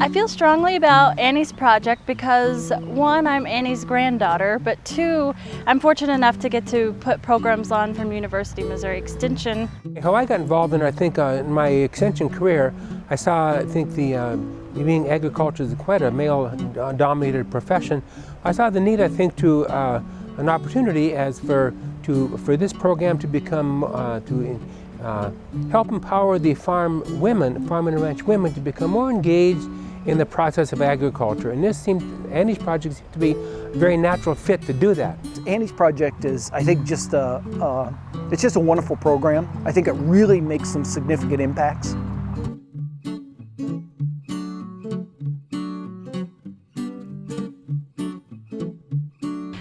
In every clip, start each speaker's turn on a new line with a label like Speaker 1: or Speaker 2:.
Speaker 1: I feel strongly about Annie's project because, one, I'm Annie's granddaughter, but two, I'm fortunate enough to get to put programs on from University of Missouri Extension.
Speaker 2: How I got involved in, I think, in my extension career, I saw, I think, being agriculture is quite a male-dominated profession. I saw the need, I think, to an opportunity as for this program to become help empower the farm and ranch women to become more engaged in the process of agriculture. And Annie's project seemed to be a very natural fit to do that.
Speaker 3: Annie's project is, I think, it's just a wonderful program. I think it really makes some significant impacts.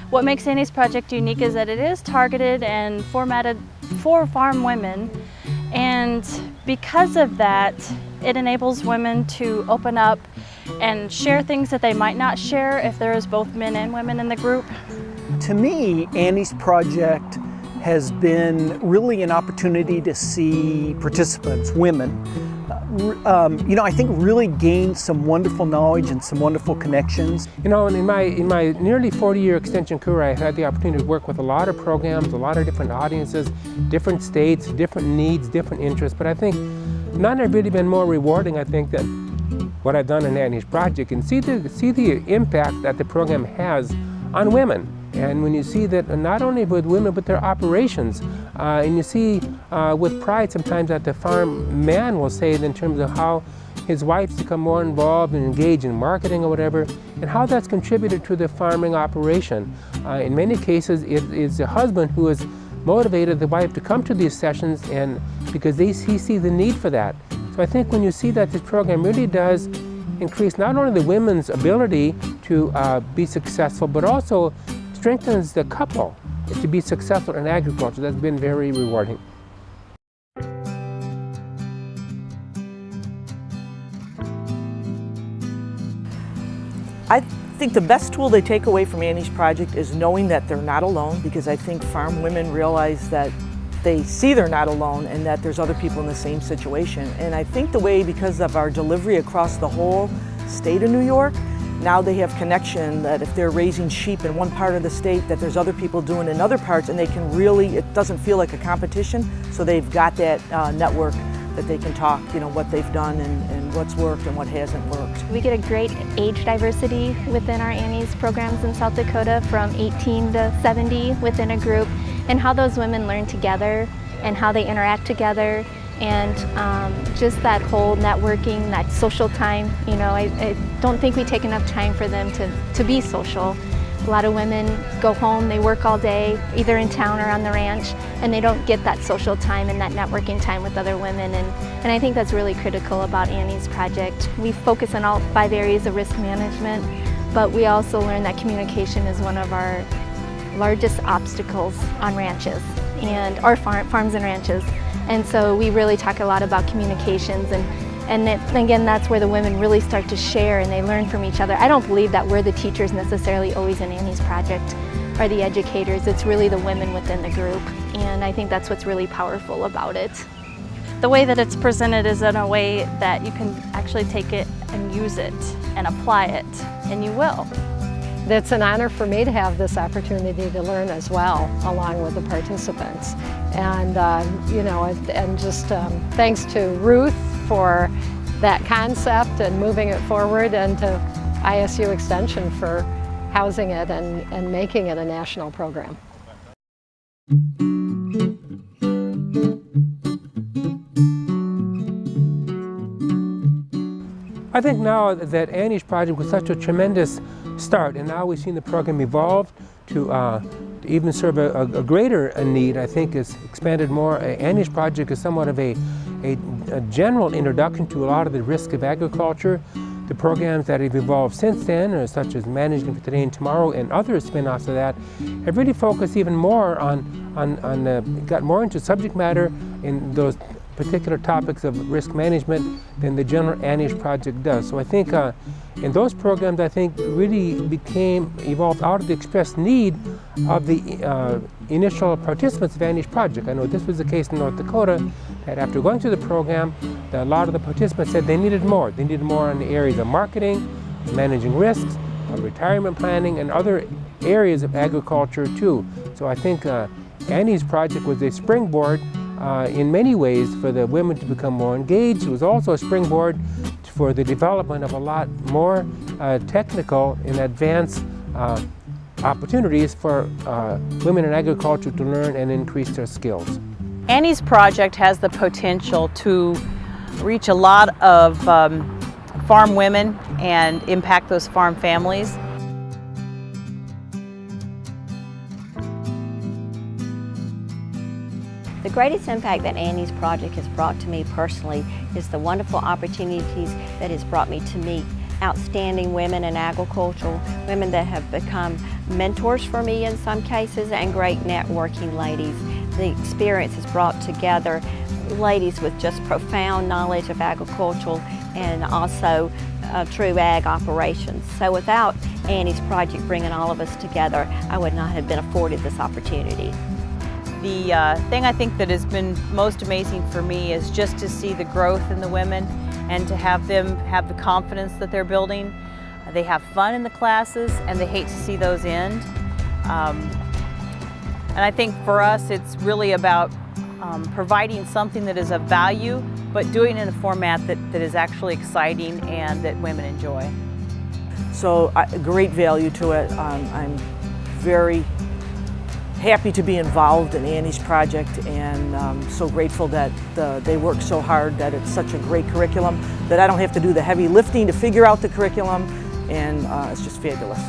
Speaker 1: What makes Annie's project unique is that it is targeted and formatted for farm women, and because of that, it enables women to open up and share things that they might not share if there is both men and women in the group.
Speaker 3: To me, Annie's project has been really an opportunity to see participants, women, I think really gain some wonderful knowledge and some wonderful connections.
Speaker 2: You know, in my nearly 40-year extension career, I had the opportunity to work with a lot of programs, a lot of different audiences, different states, different needs, different interests, but I think none have really been more rewarding, I think, than what I've done in Annie's project, and see the impact that the program has on women. And when you see that not only with women, but their operations, and you see with pride sometimes that the farm man will say in terms of how his wife's become more involved and engaged in marketing or whatever, and how that's contributed to the farming operation. In many cases, it is the husband who has motivated the wife to come to these sessions, and because he sees the need for that. So I think when you see that this program really does increase not only the women's ability to be successful, but also strengthens the couple to be successful in agriculture. That's been very rewarding.
Speaker 4: I think the best tool they take away from Annie's project is knowing that they're not alone, because I think farm women realize that they see they're not alone and that there's other people in the same situation. And I think the way, because of our delivery across the whole state of New York, now they have connection that if they're raising sheep in one part of the state, that there's other people doing in other parts, and they can really, it doesn't feel like a competition, so they've got that network that they can talk, what they've done and what's worked and what hasn't worked.
Speaker 5: We get a great age diversity within our Annie's programs in South Dakota, from 18 to 70 within a group, and how those women learn together and how they interact together, and just that whole networking, that social time. I don't think we take enough time for them to be social. A lot of women go home, they work all day, either in town or on the ranch, and they don't get that social time and that networking time with other women, and I think that's really critical about Annie's project. We focus on all 5 areas of risk management, but we also learn that communication is one of our largest obstacles on ranches, or farms and ranches. And so we really talk a lot about communications, and again, that's where the women really start to share and they learn from each other. I don't believe that we're the teachers necessarily always in Annie's project, or the educators. It's really the women within the group, and I think that's what's really powerful about it.
Speaker 1: The way that it's presented is in a way that you can actually take it and use it and apply it, and you will.
Speaker 6: It's an honor for me to have this opportunity to learn as well, along with the participants. And, thanks to Ruth for that concept and moving it forward, and to ISU Extension for housing it and making it a national program.
Speaker 2: I think now that Annie's project was such a tremendous start, and now we've seen the program evolve to even serve a greater need. I think it's expanded more. Annie's project is somewhat of a general introduction to a lot of the risks of agriculture. The programs that have evolved since then, such as Managing for Today and Tomorrow and other spin-offs of that, have really focused even more got more into subject matter in those particular topics of risk management than the general Annie's project does. So I think in those programs, I think really evolved out of the expressed need of the initial participants of Annie's project. I know this was the case in North Dakota, that after going through the program, a lot of the participants said they needed more. They needed more in the areas of marketing, managing risks, retirement planning, and other areas of agriculture too. So I think Annie's project was a springboard in many ways for the women to become more engaged. It was also a springboard for the development of a lot more technical and advanced opportunities for women in agriculture to learn and increase their skills.
Speaker 7: Annie's project has the potential to reach a lot of farm women and impact those farm families.
Speaker 8: The greatest impact that Annie's project has brought to me personally is the wonderful opportunities that it's brought me to meet outstanding women in agriculture, women that have become mentors for me in some cases, and great networking ladies. The experience has brought together ladies with just profound knowledge of agriculture and also true ag operations. So without Annie's project bringing all of us together, I would not have been afforded this opportunity.
Speaker 7: The thing I think that has been most amazing for me is just to see the growth in the women and to have them have the confidence that they're building. They have fun in the classes and they hate to see those end. And I think for us it's really about providing something that is of value, but doing it in a format that is actually exciting and that women enjoy.
Speaker 4: So great value to it. I'm very happy to be involved in Annie's project, and so grateful that they work so hard, that it's such a great curriculum, that I don't have to do the heavy lifting to figure out the curriculum, and it's just fabulous.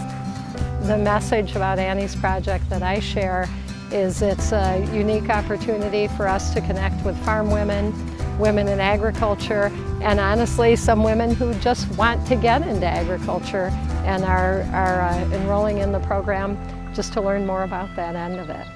Speaker 6: The message about Annie's project that I share is it's a unique opportunity for us to connect with farm women, women in agriculture, and honestly some women who just want to get into agriculture and are enrolling in the program just to learn more about that end of it.